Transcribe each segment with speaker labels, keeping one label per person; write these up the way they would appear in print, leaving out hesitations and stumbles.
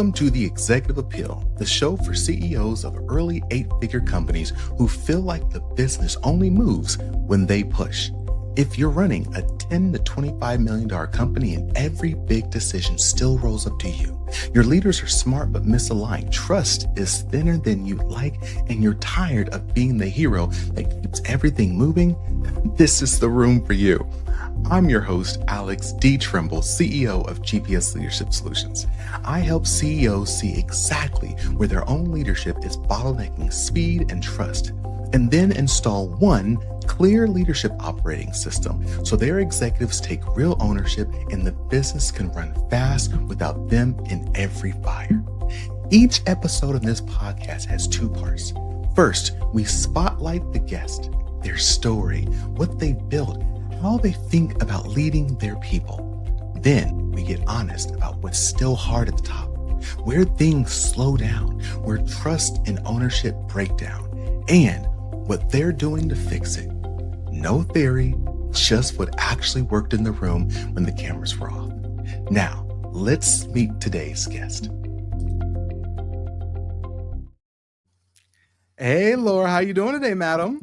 Speaker 1: Welcome to The Executive Appeal, the show for CEOs of early 8-figure companies who feel like the business only moves when they push. If you're running a $10 to $25 million company and every big decision still rolls up to you, your leaders are smart but misaligned, trust is thinner than you'd like, and you're tired of being the hero that keeps everything moving, this is the room for you. I'm your host, Alex D. Tremble, CEO of GPS Leadership Solutions. I help CEOs see exactly where their own leadership is bottlenecking speed and trust, and then install one clear leadership operating system so their executives take real ownership and the business can run fast without them in every fire. Each episode of this podcast has 2 parts. First, we spotlight the guest, their story, what they built, how they think about leading their people. Then we get honest about what's still hard at the top, where things slow down, where trust and ownership break down, and what they're doing to fix it. No theory, just what actually worked in the room when the cameras were off. Now, let's meet today's guest. Hey, Laura, how you doing today, madam?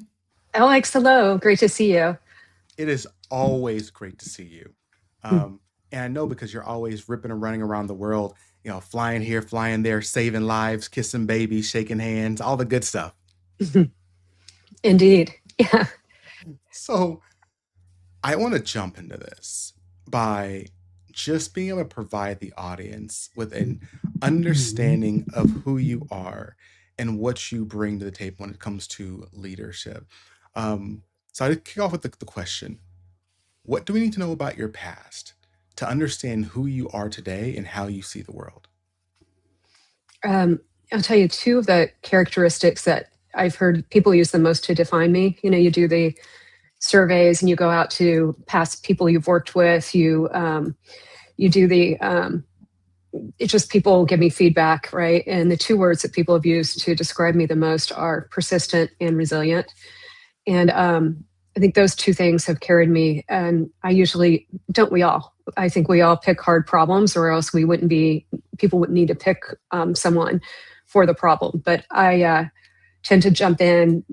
Speaker 2: Alex, hello. Great to see you.
Speaker 1: It is always great to see you. And I know because you're always ripping and running around the world, flying here, flying there, saving lives, kissing babies, shaking hands, all the good stuff.
Speaker 2: Indeed. Yeah.
Speaker 1: So I want to jump into this by just being able to provide the audience with an understanding of who you are and what you bring to the table when it comes to leadership. So I kick off with the question, what do we need to know about your past to understand who you are today and how you see the world?
Speaker 2: I'll tell you 2 of the characteristics that I've heard people use the most to define me. You do the surveys and you go out to past people you've worked with. You do the it's just people give me feedback, right? And the 2 words that people have used to describe me the most are persistent and resilient. And I think those 2 things have carried me. And I usually don't. I think we all pick hard problems, or else people wouldn't need to pick someone for the problem. But I tend to jump in,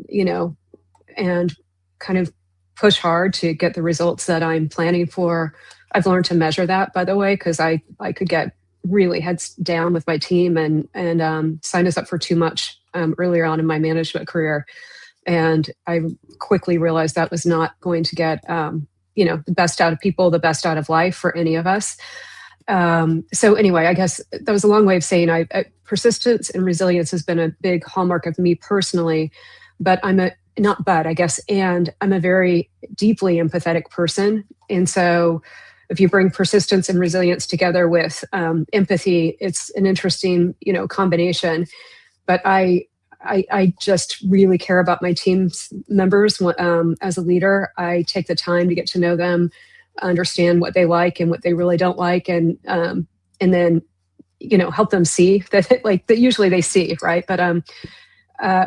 Speaker 2: and kind of push hard to get the results that I'm planning for. I've learned to measure that, by the way, because I could get really heads down with my team and sign us up for too much earlier on in my management career. And I quickly realized that was not going to get the best out of people, the best out of life for any of us. So anyway, I guess that was a long way of saying persistence and resilience has been a big hallmark of me personally, but I'm a very deeply empathetic person. And so if you bring persistence and resilience together with empathy, it's an interesting, combination. But I just really care about my team's members. As a leader, I take the time to get to know them, understand what they like and what they really don't like, and then help them see that usually they see, right? But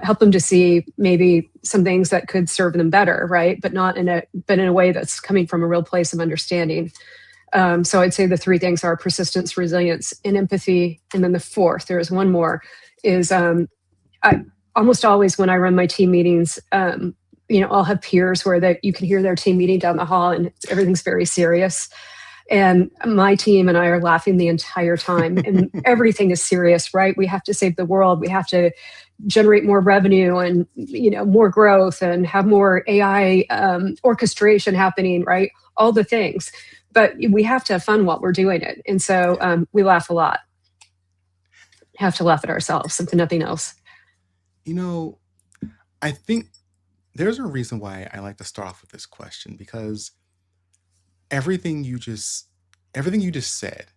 Speaker 2: help them to see maybe some things that could serve them better, right? But in a way that's coming from a real place of understanding. So I'd say the 3 things are persistence, resilience, and empathy. And then the 4th, there is one more, is I almost always, when I run my team meetings, I'll have peers where you can hear their team meeting down the hall and everything's very serious. And my team and I are laughing the entire time, and everything is serious, right? We have to save the world. We have to generate more revenue and, more growth and have more AI orchestration happening, right? All the things. But we have to have fun while we're doing it. And so we laugh a lot. Have to laugh at ourselves, if nothing else.
Speaker 1: I think there's a reason why I like to start off with this question, because everything you just said,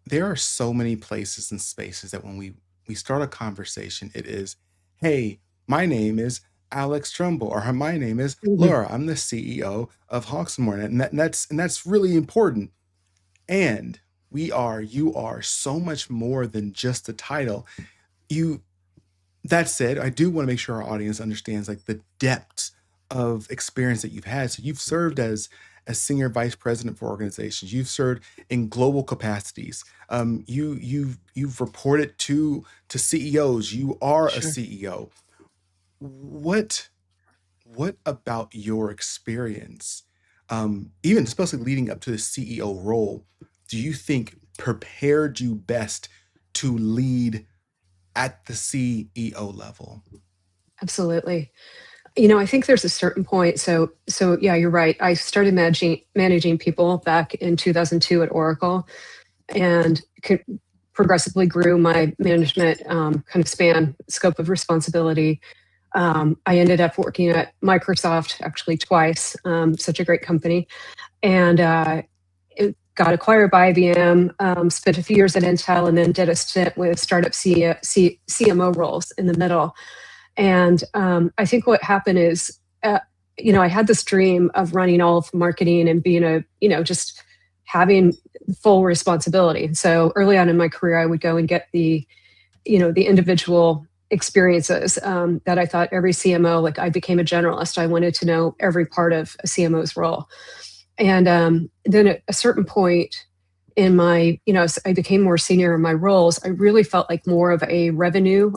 Speaker 1: there are so many places and spaces that when we start a conversation, it is, hey, my name is Alex Tremble, or my name is Laura. I'm the CEO of Hawksmoor, and that's really important. And you are so much more than just the title. That said, I do want to make sure our audience understands the depth of experience that you've had. So you've served as as senior vice president for organizations. You've served in global capacities. You've reported to CEOs. You are a
Speaker 2: Sure.
Speaker 1: CEO. What what about your experience, even especially leading up to the CEO role, do you think prepared you best to lead at the CEO level?
Speaker 2: Absolutely. I think there's a certain point. So yeah, you're right. I started managing people back in 2002 at Oracle, and progressively grew my management kind of scope of responsibility. I ended up working at Microsoft actually twice, such a great company, and it got acquired by IBM. Spent a few years at Intel, and then did a stint with startup CMO roles in the middle. And I think what happened is, I had this dream of running all of marketing and being just having full responsibility. So early on in my career, I would go and get the individual experiences that I thought every CMO, like I became a generalist. I wanted to know every part of a CMO's role. And then at a certain point in my, as I became more senior in my roles, I really felt like more of a revenue,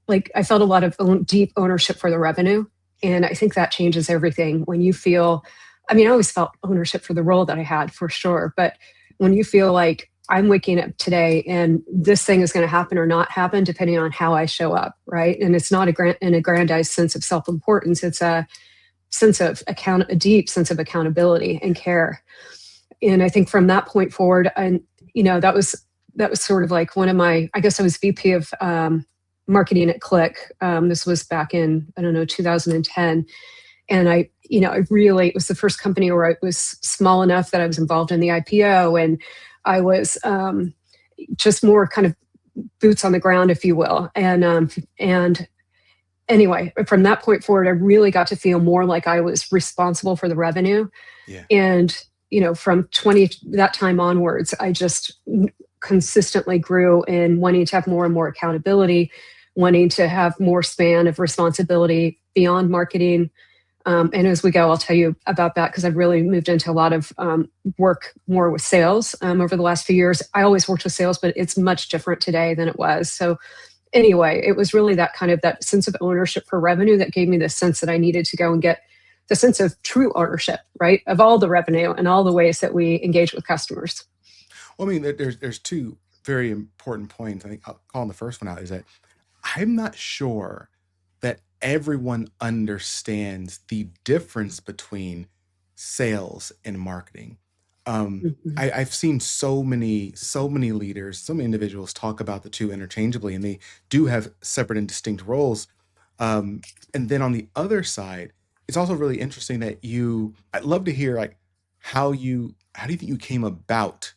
Speaker 2: like I felt a lot of deep ownership for the revenue. And I think that changes everything when you feel, I always felt ownership for the role that I had for sure. But when you feel like I'm waking up today and this thing is going to happen or not happen, depending on how I show up, right? And it's not an aggrandized sense of self-importance. It's a a deep sense of accountability and care. And I think from that point forward, and that was sort of like one of my, I guess I was VP of marketing at Click. This was back in, I don't know, 2010. And I really, it was the first company where I was small enough that I was involved in the IPO, and I was just more kind of boots on the ground, if you will. And anyway, from that point forward, I really got to feel more like I was responsible for the revenue.
Speaker 1: Yeah.
Speaker 2: And, from that time onwards, I just consistently grew in wanting to have more and more accountability, wanting to have more span of responsibility beyond marketing. And as we go, I'll tell you about that, because I've really moved into a lot of work more with sales over the last few years. I always worked with sales, but it's much different today than it was. So anyway, it was really that sense of ownership for revenue that gave me the sense that I needed to go and get the sense of true ownership, right, of all the revenue and all the ways that we engage with customers.
Speaker 1: Well, there's two very important points. I think I'll call the first one out is that I'm not sure that everyone understands the difference between sales and marketing.
Speaker 2: Mhm.
Speaker 1: I've seen so many leaders, so many individuals talk about the two interchangeably, and they do have separate and distinct roles. And then on the other side, it's also really interesting that I'd love to hear like how do you think you came about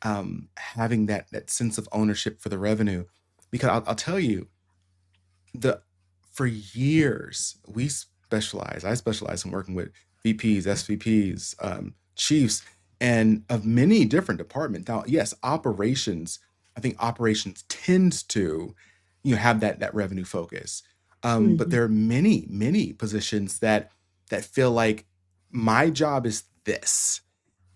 Speaker 1: having that sense of ownership for the revenue? Because I'll tell you, the for years I specialize in working with VPs, SVPs, chiefs, and of many different departments. Now, yes, operations, I think operations tends to have that revenue focus. But
Speaker 2: Mhm.
Speaker 1: there are many positions that feel like my job is this,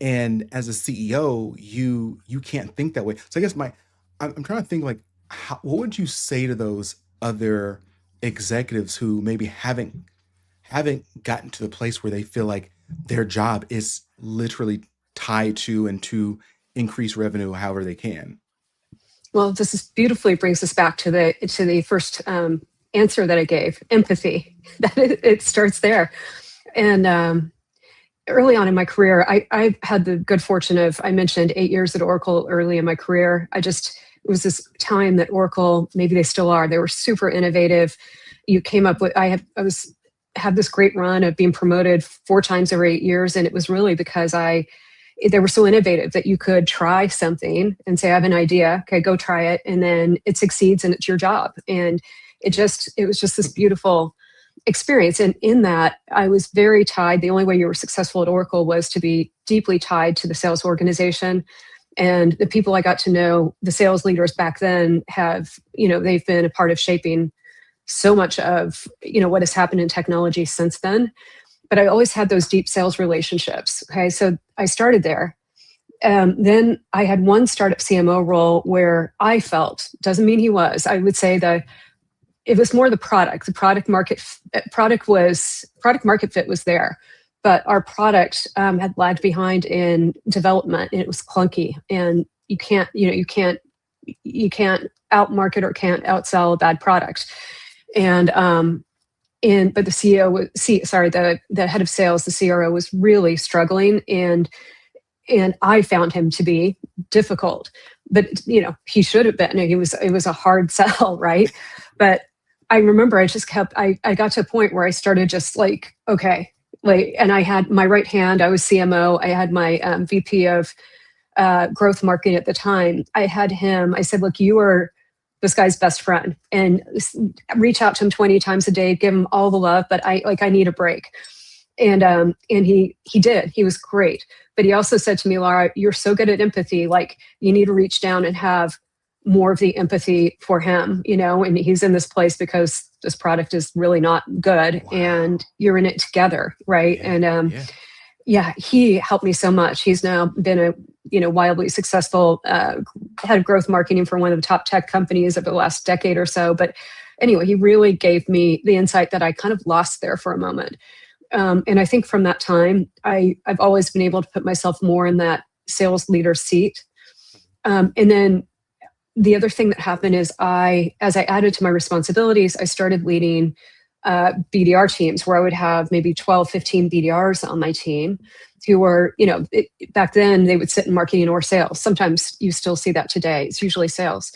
Speaker 1: and as a CEO, you can't think that way. So I guess I'm trying to think like what would you say to those other executives who maybe haven't gotten to the place where they feel like their job is literally tied to and to increase revenue however they can?
Speaker 2: Well, this is beautifully brings us back to the first answer that I gave: empathy. That it starts there. And early on in my career, I had the good fortune of, I mentioned 8 years at Oracle early in my career. It was this time that Oracle, maybe they still are, they were super innovative. You came up with, had this great run of being promoted 4 times every 8 years. And it was really because they were so innovative that you could try something and say, I have an idea. Okay, go try it. And then it succeeds and it's your job. And it was just this beautiful experience. And in that, I was very tied. The only way you were successful at Oracle was to be deeply tied to the sales organization. And the people I got to know, the sales leaders back then, they've been a part of shaping so much of what has happened in technology since then. but I always had those deep sales relationships. Okay. So I started there. Then I had one startup CMO role where I felt, doesn't mean he was, I would say that it was more the product. The product market fit was there, but our product had lagged behind in development, and it was clunky. And you can't outmarket or can't outsell a bad product. And but the the head of sales, the CRO, was really struggling, and I found him to be difficult. But he should have been. It was a hard sell, right? But I remember I got to a point where I started just like, okay, like, and I had my right hand, I was CMO, I had my VP of growth marketing at the time. I had him, I said, look, you are this guy's best friend, and reach out to him 20 times a day, give him all the love, but I need a break. And he did. He was great. But he also said to me, Lara, you're so good at empathy. Like, you need to reach down and have more of the empathy for him, and he's in this place because this product is really not good. Wow. And you're in it together. Right. Yeah. And he helped me so much. He's now been a wildly successful head of growth marketing for one of the top tech companies over the last decade or so. But anyway, he really gave me the insight that I kind of lost there for a moment. And I think from that time, I've always been able to put myself more in that sales leader seat. And then the other thing that happened is as I added to my responsibilities, I started leading BDR teams where I would have maybe 12, 15 BDRs on my team who were, back then they would sit in marketing or sales. Sometimes you still see that today. It's usually sales.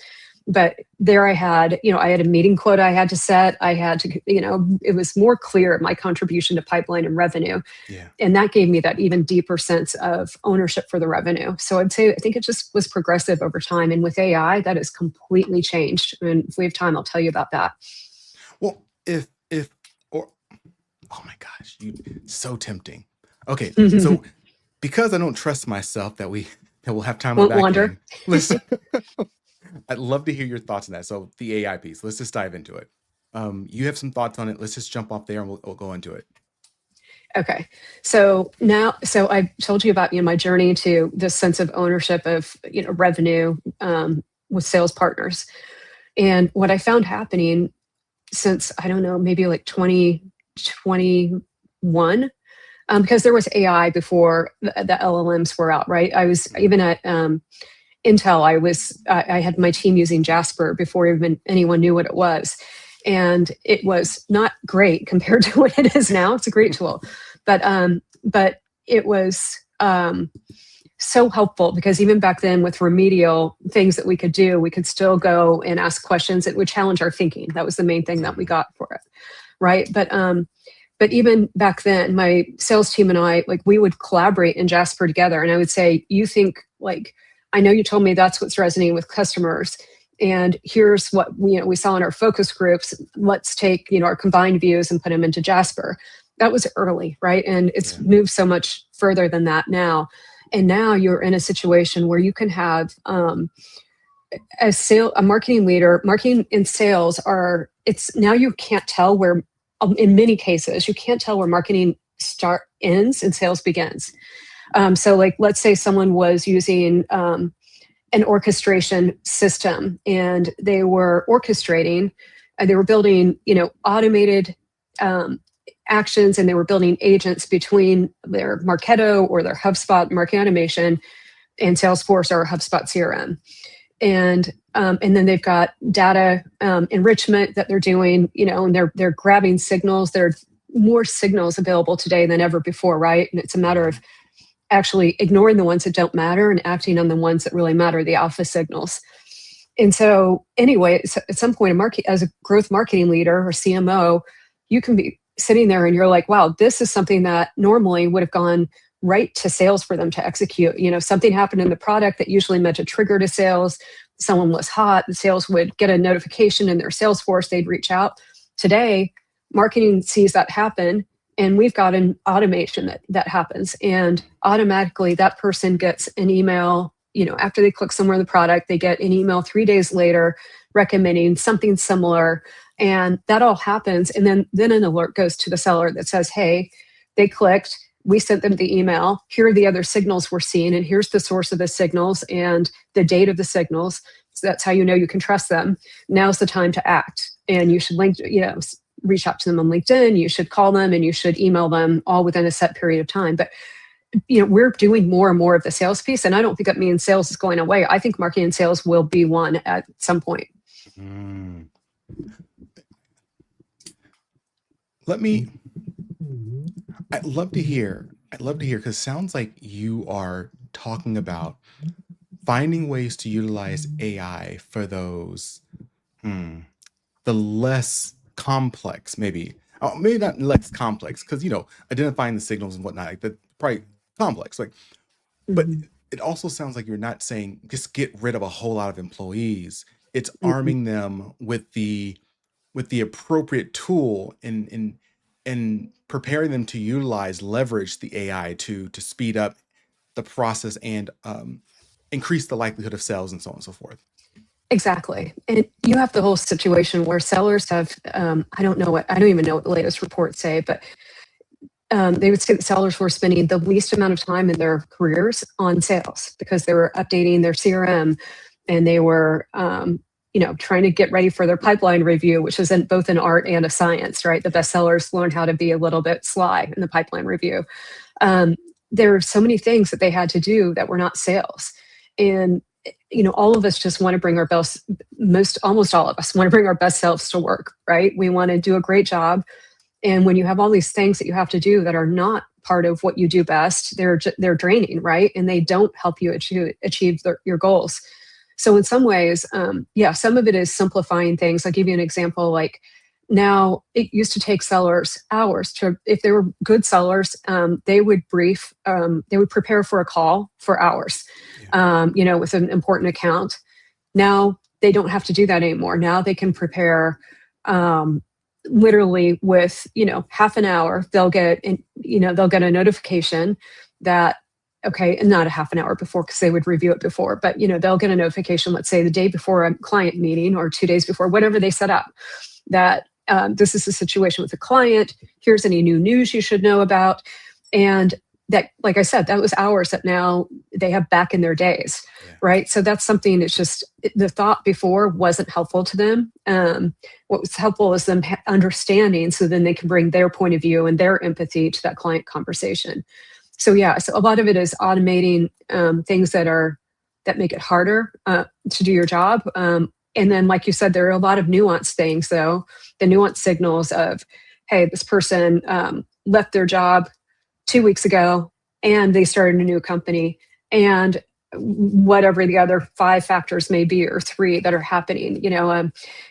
Speaker 2: But there I had a meeting quota I had to set. I had to, it was more clear my contribution to pipeline and revenue. Yeah. And that gave me that even deeper sense of ownership for the revenue. So I think it just was progressive over time. And with AI, that has completely changed. And if we have time, I'll tell you about that.
Speaker 1: Well, oh my gosh, so tempting. Okay. So because I don't trust myself that we'll have time.
Speaker 2: Won't wander.
Speaker 1: Listen. I'd love to hear your thoughts on that. So the AI piece, let's just dive into it. You have some thoughts on it. Let's just jump off there and we'll go into it.
Speaker 2: Okay. So I told you about, my journey to this sense of ownership of, revenue with sales partners. And what I found happening since, I don't know, maybe like 2021, because there was AI before the LLMs were out, right? I was even at Intel, I had my team using Jasper before even anyone knew what it was. And it was not great compared to what it is now. It's a great tool. But it was so helpful because even back then with remedial things that we could do, we could still go and ask questions that would challenge our thinking. That was the main thing that we got for it. Right. But even back then, my sales team and I, we would collaborate in Jasper together. And I would say, you think I know you told me that's what's resonating with customers. And here's what we saw in our focus groups. Let's take our combined views and put them into Jasper. That was early, right? And it's moved so much further than that now. And now you're in a situation where you can have a marketing leader. Marketing and sales now you can't tell where. In many cases, you can't tell where marketing ends and sales begins. So let's say someone was using an orchestration system and they were orchestrating and they were building, automated actions, and they were building agents between their Marketo or their HubSpot marketing automation and Salesforce or HubSpot CRM. And then they've got data enrichment that they're doing, and they're grabbing signals. There are more signals available today than ever before, right? And it's a matter of actually ignoring the ones that don't matter and acting on the ones that really matter, the alpha signals. And so anyway, at some point as a growth marketing leader or CMO, you can be sitting there and you're like, wow, this is something that normally would have gone right to sales for them to execute. Something happened in the product that usually meant a trigger to sales. Someone was hot, the sales would get a notification in their Salesforce, they'd reach out. Today, marketing sees that happen, and we've got an automation that happens. And automatically that person gets an email, after they click somewhere in the product, they get an email 3 days later recommending something similar. And that all happens. And then an alert goes to the seller that says, hey, They clicked, we sent them the email. Here are the other signals we're seeing, and here's the source of the signals and the date of the signals. So that's how you know you can trust them. Now's the time to act. And you should reach out to them on LinkedIn, you should call them, and you should email them all within a set period of time. But we're doing more and more of the sales piece, and I don't think that means sales is going away. I think marketing and sales will be one at some point.
Speaker 1: Mm. I'd love to hear, because it sounds like you are talking about finding ways to utilize AI for those, the less complex, maybe not less complex, because identifying the signals and whatnot, like that's probably complex, like, but it also sounds like you're not saying just get rid of a whole lot of employees. It's arming them with the appropriate tool and preparing them to leverage the AI to speed up the process and increase the likelihood of sales and so on and so forth.
Speaker 2: Exactly. And you have the whole situation where sellers have, I don't even know what the latest reports say, but they would say that sellers were spending the least amount of time in their careers on sales because they were updating their CRM, and they were, trying to get ready for their pipeline review, which is both an art and a science, right? The best sellers learn how to be a little bit sly in the pipeline review. There are so many things that they had to do that were not sales. And all of us just want to bring our best, almost all of us want to bring our best selves to work, right? We want to do a great job. And when you have all these things that you have to do that are not part of what you do best, they're draining, right? And they don't help you achieve your goals. So in some ways, some of it is simplifying things. I'll give you an example. Like now, it used to take sellers hours if they were good sellers, they would prepare for a call for hours, with an important account. Now they don't have to do that anymore. Now they can prepare literally with, half an hour. They'll get a notification that, okay, and not a half an hour before because they would review it before, but they'll get a notification, let's say the day before a client meeting or 2 days before, whatever they set up, that this is a situation with a client. Here's any new news you should know about. And that, like I said, that was hours that now they have back in their days, right? So that's something that's just, the thought before wasn't helpful to them. What was helpful is them understanding, so then they can bring their point of view and their empathy to that client conversation. So a lot of it is automating things that make it harder to do your job. And then, like you said, there are a lot of nuanced things, though. The nuanced signals of, hey, this person left their job 2 weeks ago and they started a new company, and whatever the other 5 factors may be, or 3 that are happening,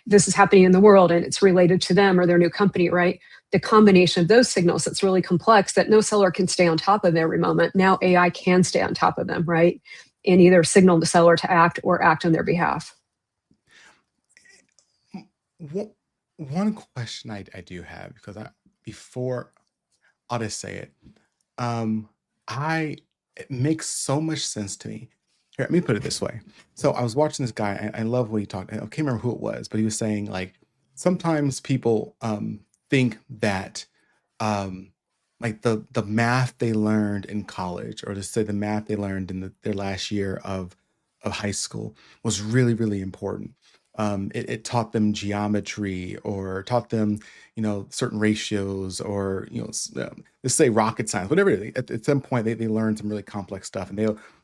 Speaker 2: this is happening in the world and it's related to them or their new company, right? The combination of those signals, that's really complex, that no seller can stay on top of every moment. Now AI can stay on top of them, right? And either signal the seller to act or act on their behalf.
Speaker 1: One question I do have, because before I'll just say it, it makes so much sense to me. Here, let me put it this way. So I was watching this guy. I love what he talked. I can't remember who it was, but he was saying, like, sometimes people think that like the math they learned in college, or to say the math they learned in their last year of high school, was really, really important. It taught them geometry, or taught them, certain ratios, or, let's say rocket science, whatever it is. At some point, they learn some really complex stuff, and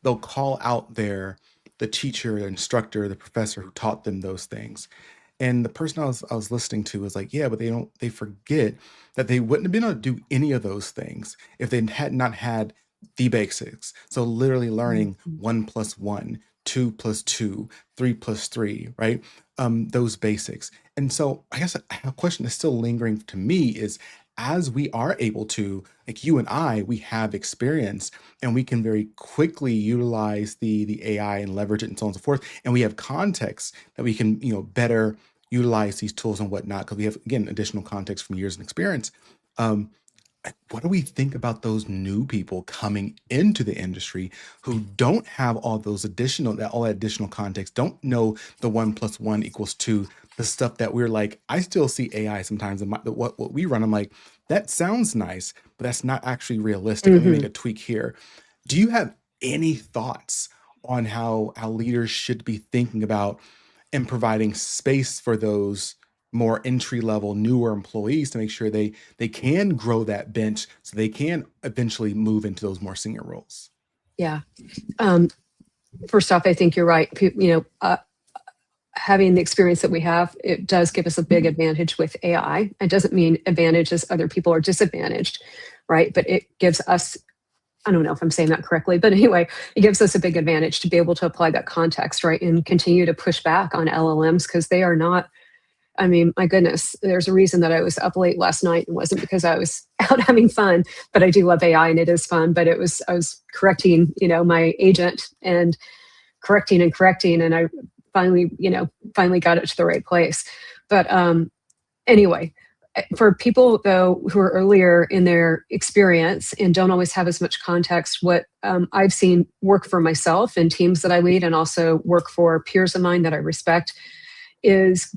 Speaker 1: they'll call out the teacher, the instructor, the professor who taught them those things. And the person I was listening to was like, yeah, but they forget that they wouldn't have been able to do any of those things if they had not had the basics. So literally learning 1 + 1, 2 + 2, 3 + 3, right? Those basics. And so I guess a question that's still lingering to me is, as we are able to, like you and I, we have experience, and we can very quickly utilize the AI and leverage it and so on and so forth. And we have context that we can, better utilize these tools and whatnot, because we have, again, additional context from years and experience. What do we think about those new people coming into the industry who don't have all that additional context, don't know the 1 + 1 = 2, the stuff that we're like, I still see AI sometimes in what we run. I'm like, that sounds nice, but that's not actually realistic. Let me make
Speaker 2: Hmm.
Speaker 1: a tweak here. Do you have any thoughts on how leaders should be thinking about and providing space for those more entry level, newer employees to make sure they can grow that bench so they can eventually move into those more senior roles?
Speaker 2: Yeah. Um, First off, I think you're right. Having the experience that we have, it does give us a big advantage with AI. It doesn't mean advantage as other people are disadvantaged, right? But it gives us, I don't know if I'm saying that correctly, but anyway, it gives us a big advantage to be able to apply that context, right? And continue to push back on LLMs because they are not, I mean, my goodness, there's a reason that I was up late last night. It wasn't because I was out having fun, but I do love AI and it is fun. But I was correcting, my agent and correcting, and I finally got it to the right place. But anyway, for people though who are earlier in their experience and don't always have as much context, what I've seen work for myself and teams that I lead, and also work for peers of mine that I respect, is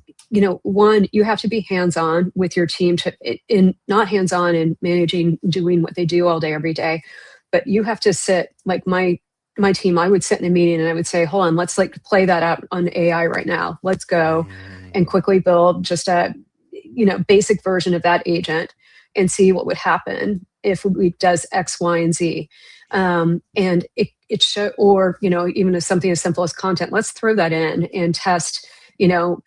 Speaker 2: one, you have to be hands-on with your team, in not hands-on in managing, doing what they do all day every day, but you have to sit like my team. I would sit in a meeting and I would say, hold on, let's like play that out on AI right now, let's go and
Speaker 1: Mm.
Speaker 2: quickly build just a basic version of that agent and see what would happen if we does X, Y, and Z. And it show, or even as something as simple as content, let's throw that in and test you know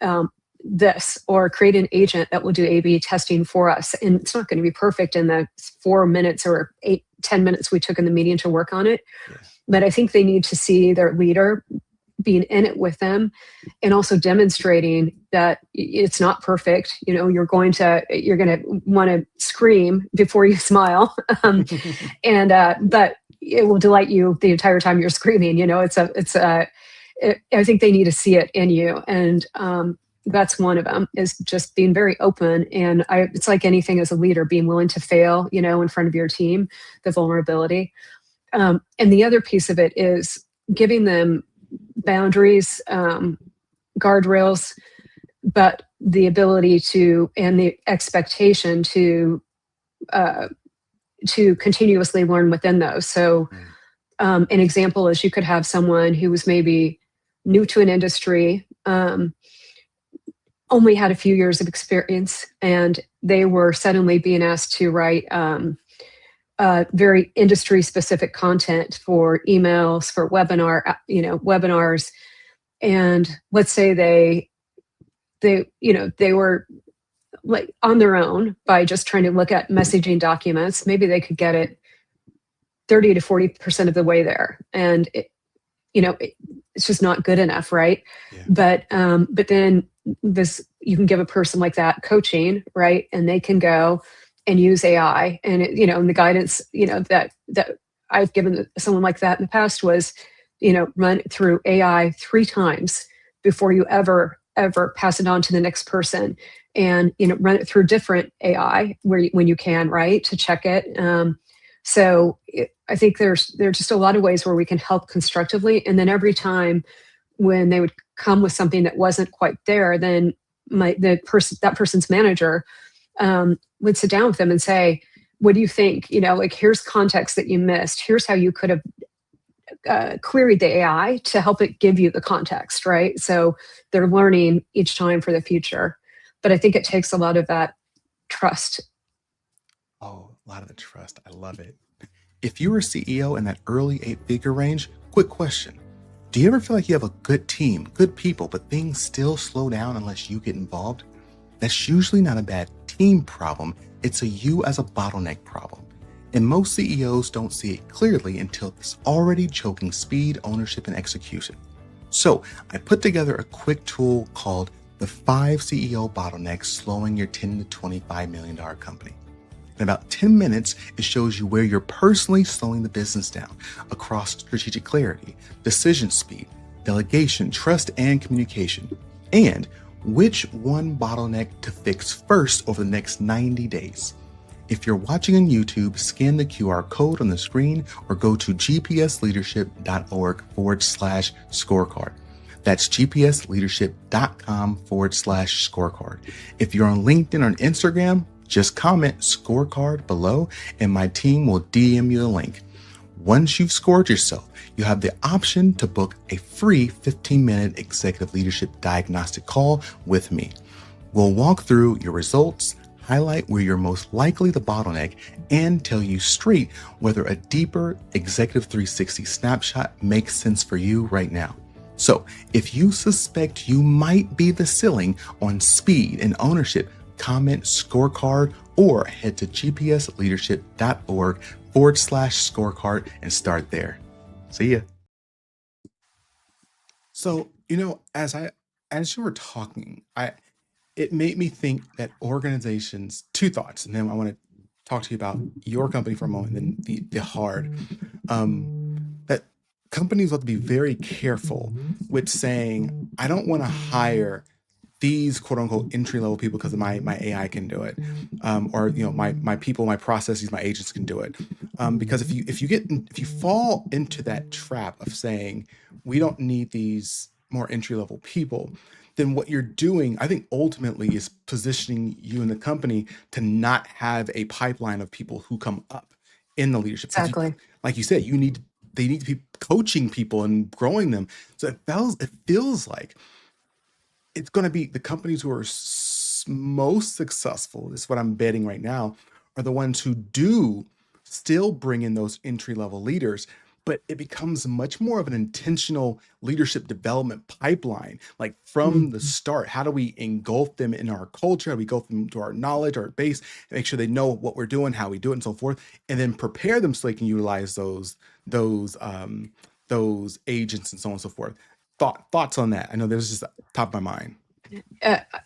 Speaker 2: this, or create an agent that will do A/B testing for us. And it's not going to be perfect in the 4 minutes or 8-10 minutes we took in the meeting to work on it,
Speaker 1: Yeah.
Speaker 2: but I think they need to see their leader being in it with them, and also demonstrating that it's not perfect. You're going to want to scream before you smile, and but it will delight you the entire time you're screaming. I think they need to see it in you, and that's one of them, is just being very open. And it's like anything as a leader, being willing to fail, in front of your team, the vulnerability. And the other piece of it is giving them boundaries, guardrails, but the ability to, and the expectation uh, to continuously learn within those. So,
Speaker 1: Mm.
Speaker 2: an example is you could have someone who was maybe new to an industry, only had a few years of experience, and they were suddenly being asked to write very industry specific content for emails, for webinars. And let's say they were like on their own, by just trying to look at messaging documents, maybe they could get it 30 to 40% of the way there. And it's just not good enough, right?
Speaker 1: Yeah.
Speaker 2: But then you can give a person like that coaching, right? And they can go and use AI, and and the guidance, that I've given someone like that in the past was, run it through AI 3 times before you ever pass it on to the next person, and run it through different AI when you can, right, to check it. I think there's just a lot of ways where we can help constructively, and then every time when they would come with something that wasn't quite there, then that person's manager would sit down with them and say, what do you think? Like, here's context that you missed. Here's how you could have queried the AI to help it give you the context, right? So they're learning each time for the future. But I think it takes a lot of that trust.
Speaker 1: Oh, a lot of the trust. I love it. If you were CEO in that early 8-figure range, quick question. Do you ever feel like you have a good team, good people, but things still slow down unless you get involved? That's usually not a bad team problem. It's a you as a bottleneck problem. And most CEOs don't see it clearly until it's already choking speed, ownership, and execution. So I put together a quick tool called the 5 CEO Bottlenecks Slowing Your $10 to $25 million company. In about 10 minutes, it shows you where you're personally slowing the business down across strategic clarity, decision speed, delegation, trust, and communication, and which one bottleneck to fix first over the next 90 days. If you're watching on YouTube, scan the QR code on the screen or go to gpsleadership.org/scorecard. That's gpsleadership.com/scorecard. If you're on LinkedIn or Instagram, just comment scorecard below and my team will DM you a link. Once you've scored yourself, you have the option to book a free 15-minute executive leadership diagnostic call with me. We'll walk through your results, highlight where you're most likely the bottleneck, and tell you straight whether a deeper Executive 360 snapshot makes sense for you right now. So if you suspect you might be the ceiling on speed and ownership, comment scorecard or head to gpsleadership.org/scorecard and start there. See ya. So, as you were talking, it made me think that organizations, two thoughts, and then I want to talk to you about your company for a moment, and then the hard, that companies have to be very careful with saying, I don't want to hire these quote unquote entry level people because my AI can do it, or my people, my processes, my agents can do it. Because if you fall into that trap of saying we don't need these more entry level people, then what you're doing, I think, ultimately is positioning you and the company to not have a pipeline of people who come up in the leadership.
Speaker 2: Exactly.
Speaker 1: Like you said, they need to be coaching people and growing them. So it feels like it's going to be the companies who are most successful, is what I'm betting right now, are the ones who do still bring in those entry level leaders, but it becomes much more of an intentional leadership development pipeline. Like from the start, how do we engulf them in our culture? How do we engulf them to our knowledge, our base, make sure they know what we're doing, how we do it, and so forth, and then prepare them so they can utilize those agents and so on and so forth. Thoughts on that? I know there's just top of my mind.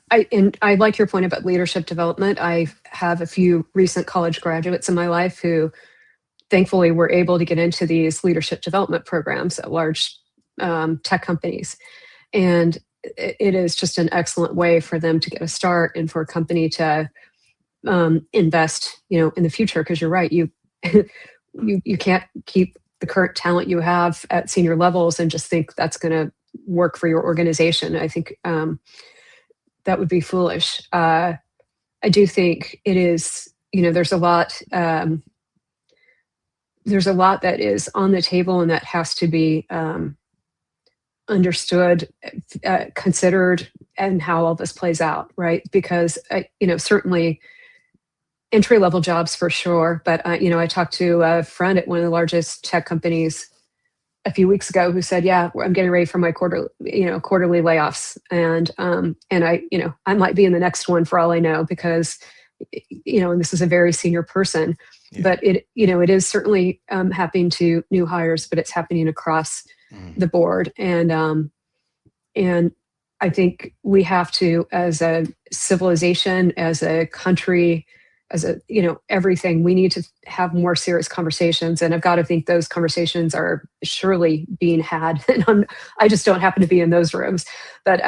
Speaker 2: I like your point about leadership development. I have a few recent college graduates in my life who thankfully were able to get into these leadership development programs at large tech companies. And it is just an excellent way for them to get a start and for a company to invest, in the future. Because you're right, you can't keep the current talent you have at senior levels and just think that's going to work for your organization. I think that would be foolish. I do think it is, there's a lot that is on the table and that has to be understood, considered, and how all this plays out, right? Because, certainly entry-level jobs for sure. But, I talked to a friend at one of the largest tech companies a few weeks ago who said, yeah, I'm getting ready for my quarterly layoffs. And I might be in the next one for all I know, because, and this is a very senior person, but it is certainly happening to new hires, but it's happening across the board. And I think we have to, as a civilization, as a country, as everything, we need to have more serious conversations. And I've got to think those conversations are surely being had. And I just don't happen to be in those rooms, but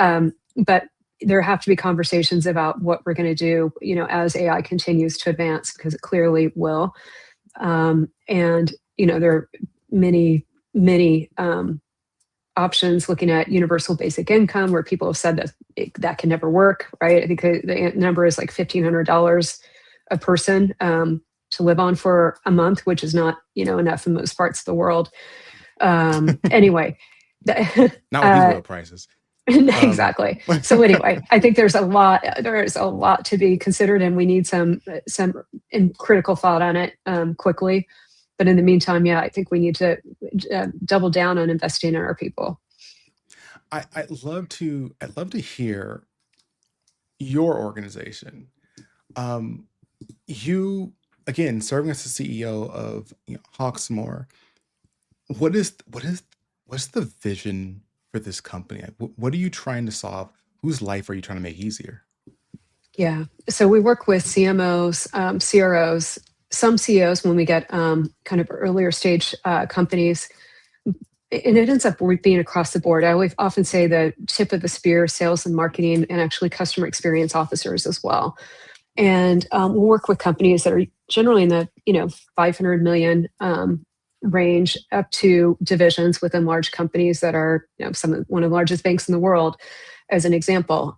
Speaker 2: there have to be conversations about what we're going to do, as AI continues to advance, because it clearly will. And, there are many options looking at universal basic income, where people have said that that can never work, right? I think the number is like $1,500 a person to live on for a month, which is not, enough in most parts of the world. Anyway.
Speaker 1: Not with these world prices.
Speaker 2: Exactly. So anyway, I think there is a lot to be considered, and we need some critical thought on it quickly. But in the meantime, I think we need to double down on investing in our people.
Speaker 1: I'd love to hear your organization. You, again, serving as the CEO of Hawksmoor, what's the vision for this company? What are you trying to solve? Whose life are you trying to make easier?
Speaker 2: Yeah. So we work with CMOs, CROs, some CEOs when we get kind of earlier stage companies. And it ends up being across the board. I often say the tip of the spear, sales and marketing, and actually customer experience officers as well. And we'll work with companies that are generally in the 500 million range up to divisions within large companies that are, one of the largest banks in the world, as an example.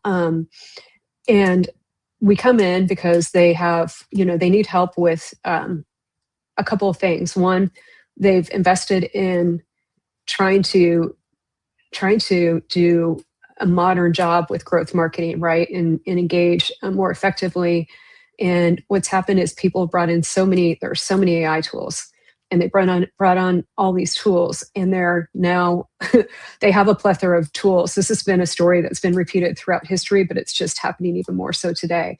Speaker 2: And we come in because they have, they need help with a couple of things. One, they've invested in trying to do a modern job with growth marketing, right? And engage more effectively. And what's happened is people brought in there are so many AI tools, and they brought on all these tools, and they're now they have a plethora of tools. This has been a story that's been repeated throughout history, but it's just happening even more so today.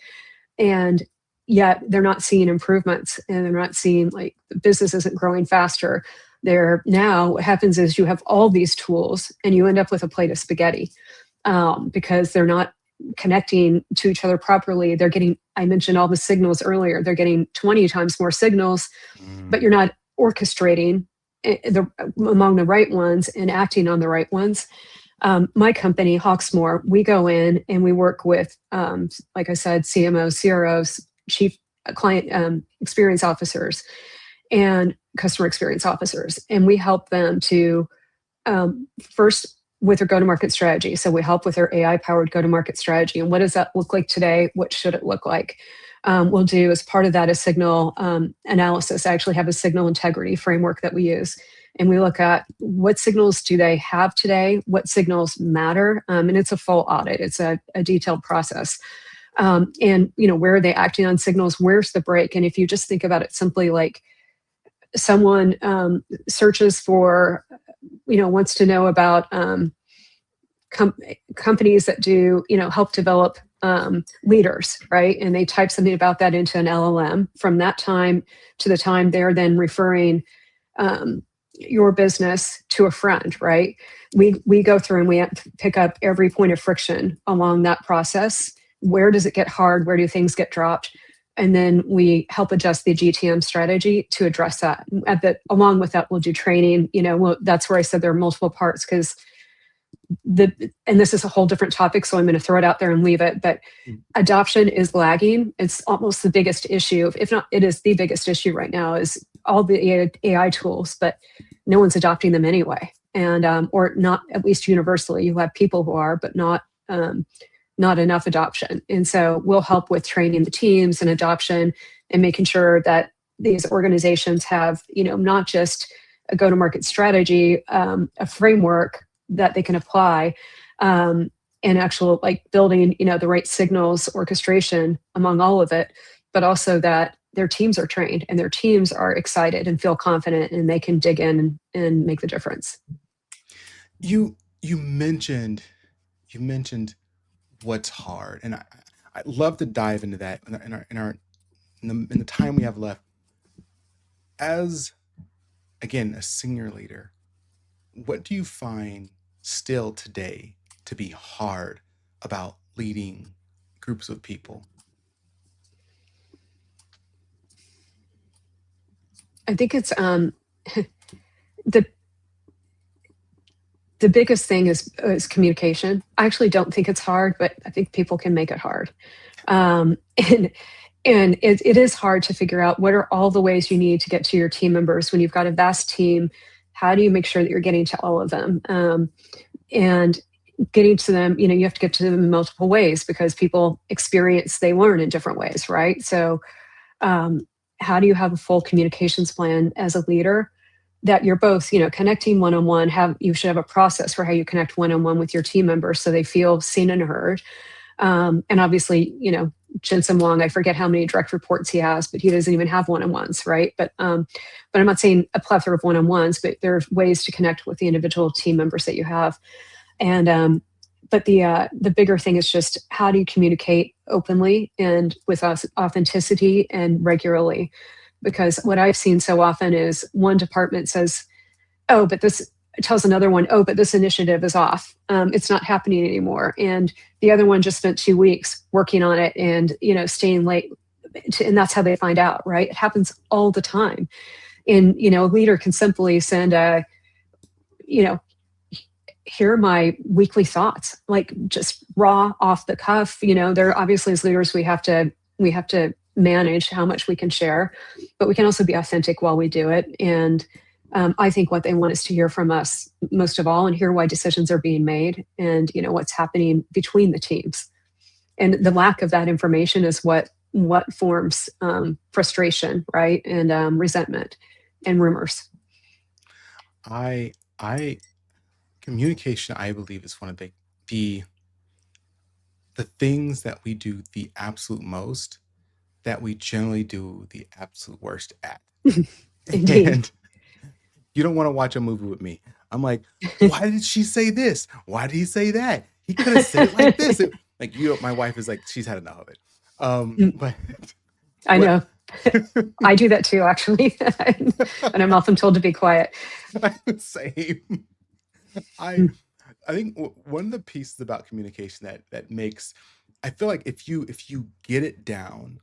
Speaker 2: And yet they're not seeing improvements, and they're not seeing, like, the business isn't growing faster. What happens is you have all these tools and you end up with a plate of spaghetti, because they're not connecting to each other properly. I mentioned all the signals earlier, they're getting 20 times more signals, but you're not orchestrating among the right ones and acting on the right ones. My company, Hawksmoor, we go in and we work with, like I said, CMOs, CROs, chief client experience officers, and customer experience officers. And we help them to, first, with their go-to-market strategy. So we help with their AI-powered go-to-market strategy. And what does that look like today? What should it look like? We'll do, as part of that, a signal analysis. I actually have a signal integrity framework that we use. And we look at what signals do they have today, what signals matter. And it's a full audit. It's a detailed process. And, where are they acting on signals? Where's the break? And if you just think about it simply, like, someone searches for, wants to know about companies that do, help develop leaders, right? And they type something about that into an LLM. From that time to the time they're then referring your business to a friend, right? We go through and we pick up every point of friction along that process. Where does it get hard? Where do things get dropped? And then we help adjust the GTM strategy to address that. Along with that, we'll do training. That's where I said there are multiple parts, because and this is a whole different topic, so I'm going to throw it out there and leave it. But adoption is lagging. It's almost the biggest issue, if not, it is the biggest issue right now, is all the AI tools, but no one's adopting them anyway. And or not, at least universally. You have people who are, but not enough adoption. And so we'll help with training the teams and adoption, and making sure that these organizations have, not just a go-to-market strategy, a framework that they can apply, and actual, like, building, the right signals orchestration among all of it, but also that their teams are trained and their teams are excited and feel confident and they can dig in and make the difference.
Speaker 1: You mentioned what's hard, and I'd love to dive into that in the time we have left. As, again, a senior leader, what do you find still today to be hard about leading groups of people?
Speaker 2: I think it's the biggest thing is communication. I actually don't think it's hard, but I think people can make it hard. And it is hard to figure out what are all the ways you need to get to your team members when you've got a vast team. How do you make sure that you're getting to all of them? And getting to them, you have to get to them in multiple ways, because people they learn in different ways, right? So how do you have a full communications plan as a leader that you're both, connecting one-on-one? You should have a process for how you connect one-on-one with your team members so they feel seen and heard. And obviously, Jensen Wong, I forget how many direct reports he has, but he doesn't even have one-on-ones, right? But I'm not saying a plethora of one-on-ones, but there are ways to connect with the individual team members that you have. And but the bigger thing is just, how do you communicate openly and with authenticity and regularly? Because what I've seen so often is one department says, "Oh, but this," tells another one, "Oh, but this initiative is off. It's not happening anymore." And the other one just spent 2 weeks working on it and, staying late. And that's how they find out, right? It happens all the time. And, a leader can simply send here are my weekly thoughts, like, just raw, off the cuff. There, obviously, as leaders, we have to manage how much we can share, but we can also be authentic while we do it. And I think what they want is to hear from us most of all and hear why decisions are being made and what's happening between the teams. And the lack of that information is what forms frustration, right, and resentment and rumors.
Speaker 1: I communication, I believe, is one of the the things that we do the absolute most, that we generally do the absolute worst at.
Speaker 2: Indeed.
Speaker 1: And you don't want to watch a movie with me. I'm like, why did she say this? Why did he say that? He could have said it like this. Like, my wife is like, she's had enough of it. But
Speaker 2: I
Speaker 1: what
Speaker 2: know. I do that too, actually. And I'm often told to be quiet.
Speaker 1: same. I I think one of the pieces about communication that makes, I feel like if you get it down,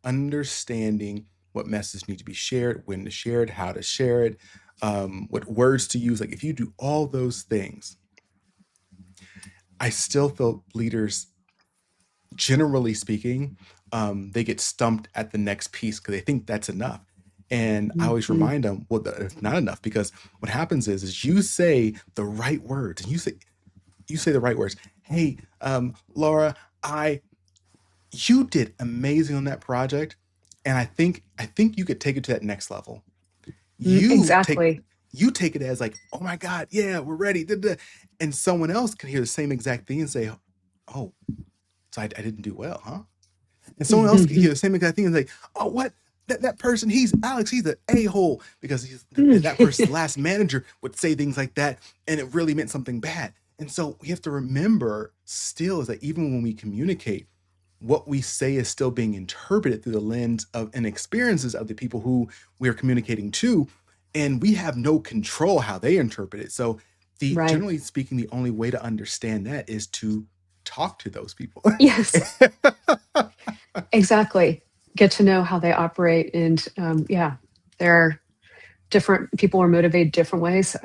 Speaker 1: understanding what messages need to be shared, when to share it, how to share it, what words to use, like if you do all those things, I still feel leaders, generally speaking, they get stumped at the next piece because they think that's enough. And I always
Speaker 2: Mhm.
Speaker 1: remind them, well, it's not enough, because what happens is you say the right words, and you say the right words. Hey, Laura, I you did amazing on that project, and I think you could take it to that next level. You take
Speaker 2: Exactly.
Speaker 1: you take it as like, oh my God, yeah, we're ready. Da, da. And someone else can hear the same exact thing and say, oh, so I didn't do well, huh? And someone else can hear the same exact thing and say, oh, what? That person, he's Alex, he's an a-hole, because that person's last manager would say things like that, and it really meant something bad. And so we have to remember still is that even when we communicate, what we say is still being interpreted through the lens of and experiences of the people who we are communicating to, and we have no control how they interpret it. So the
Speaker 2: Right.
Speaker 1: generally speaking, the only way to understand that is to talk to those people.
Speaker 2: Yes, exactly. Get to know how they operate. And yeah, there are different people are motivated different ways.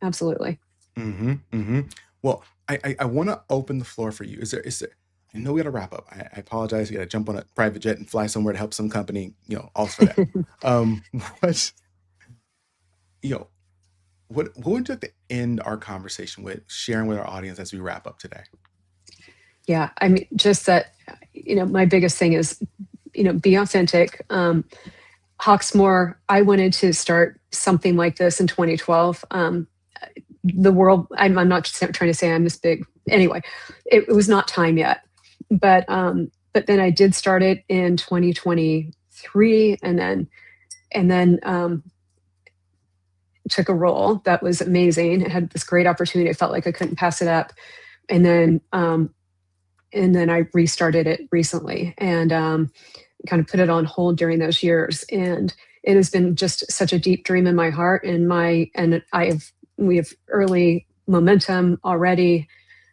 Speaker 2: Absolutely.
Speaker 1: Mm-hmm. Mm-hmm. Well, I want to open the floor for you. Is there? I know we got to wrap up. I apologize. You got to jump on a private jet and fly somewhere to help some company. All for that. Um, what you know, what would you like to end our conversation with, sharing with our audience as we wrap up today?
Speaker 2: Yeah, I mean, just that, my biggest thing is, be authentic. Hawksmoor, I wanted to start something like this in 2012. The world, I'm not trying to say I'm this big. Anyway, it was not time yet. But then I did start it in 2023, and then took a role that was amazing. I had this great opportunity. I felt like I couldn't pass it up. And then I restarted it recently and kind of put it on hold during those years. And it has been just such a deep dream in my heart. We have early momentum already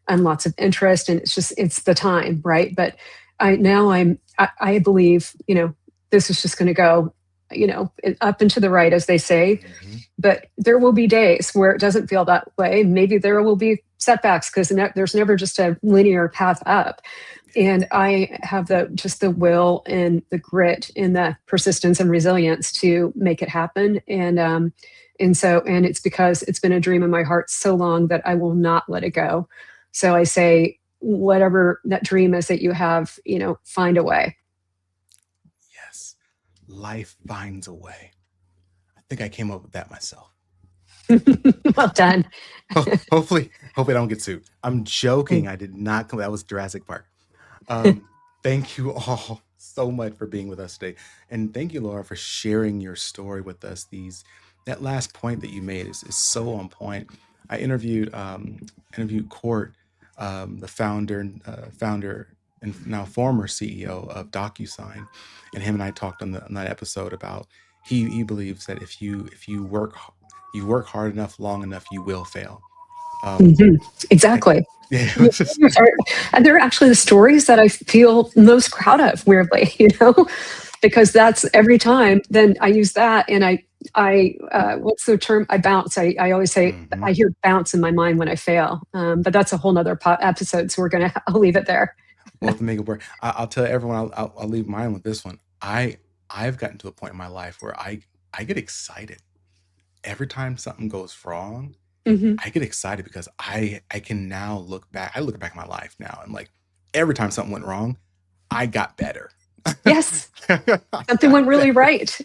Speaker 2: and lots of interest, and it's the time, right? But I believe, this is just going to go, up and to the right, as they say.
Speaker 1: Mm-hmm.
Speaker 2: But there will be days where it doesn't feel that way. Maybe there will be setbacks because there's never just a linear path up. And I have the will and the grit and the persistence and resilience to make it happen. And it's because it's been a dream in my heart so long that I will not let it go. So I say, whatever that dream is that you have, find a way.
Speaker 1: Yes, life finds a way. I think I came up with that myself.
Speaker 2: Well done.
Speaker 1: Hopefully I don't get sued. I'm joking. I did not come. That was Jurassic Park. Um, Thank you all so much for being with us today, and thank you, Laura, for sharing your story with us. That last point that you made is so on point. I interviewed Court, the founder and now former CEO of DocuSign, and him and I talked on that episode about he believes that if you work hard enough, long enough, you will fail. Um,
Speaker 2: Mhm.
Speaker 1: and
Speaker 2: Exactly.
Speaker 1: yeah, it
Speaker 2: Yeah,
Speaker 1: was just
Speaker 2: and they're actually the stories that I feel most proud of, weirdly, because that's every time. Then I use that, and what's the term? I bounce. I always say
Speaker 1: mhm.
Speaker 2: I hear bounce in my mind when I fail. But that's a whole nother episode, so I'll leave it there.
Speaker 1: Well, to make it work, I'll tell everyone. I'll leave mine with this one. I've gotten to a point in my life where I get excited every time something goes wrong,
Speaker 2: Hmm.
Speaker 1: I get excited because I can now look back. I look back at my life now and like every time something went wrong, I got better.
Speaker 2: Yes,
Speaker 1: I
Speaker 2: something
Speaker 1: got
Speaker 2: went really
Speaker 1: better.
Speaker 2: right.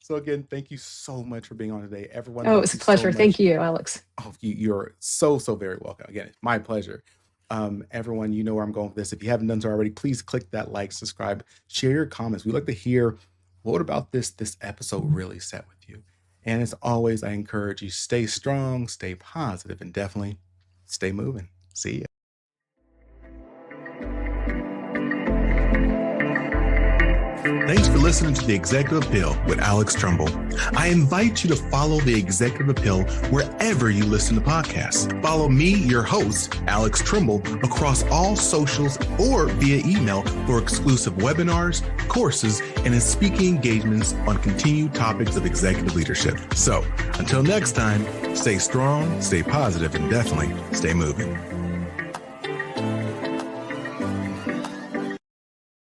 Speaker 1: So again, thank you so much for being on today. Everyone,
Speaker 2: Oh, it
Speaker 1: thank
Speaker 2: was a
Speaker 1: you so
Speaker 2: pleasure. Thank
Speaker 1: much.
Speaker 2: you, Alex.
Speaker 1: Oh, you're so very welcome. Again, it's my pleasure. Everyone, you know where I'm going with this. If you haven't done so already, please click that like, subscribe, share your comments. We'd like to hear what about this episode really set with you. And as always, I encourage you stay strong, stay positive, and definitely stay moving. See ya. Thanks for listening to The Executive Appeal with Alex Tremble. I invite you to follow The Executive Appeal wherever you listen to podcasts. Follow me, your host, Alex Tremble, across all socials or via email for exclusive webinars, courses, and in speaking engagements on continued topics of executive leadership. So until next time, stay strong, stay positive, and definitely stay moving.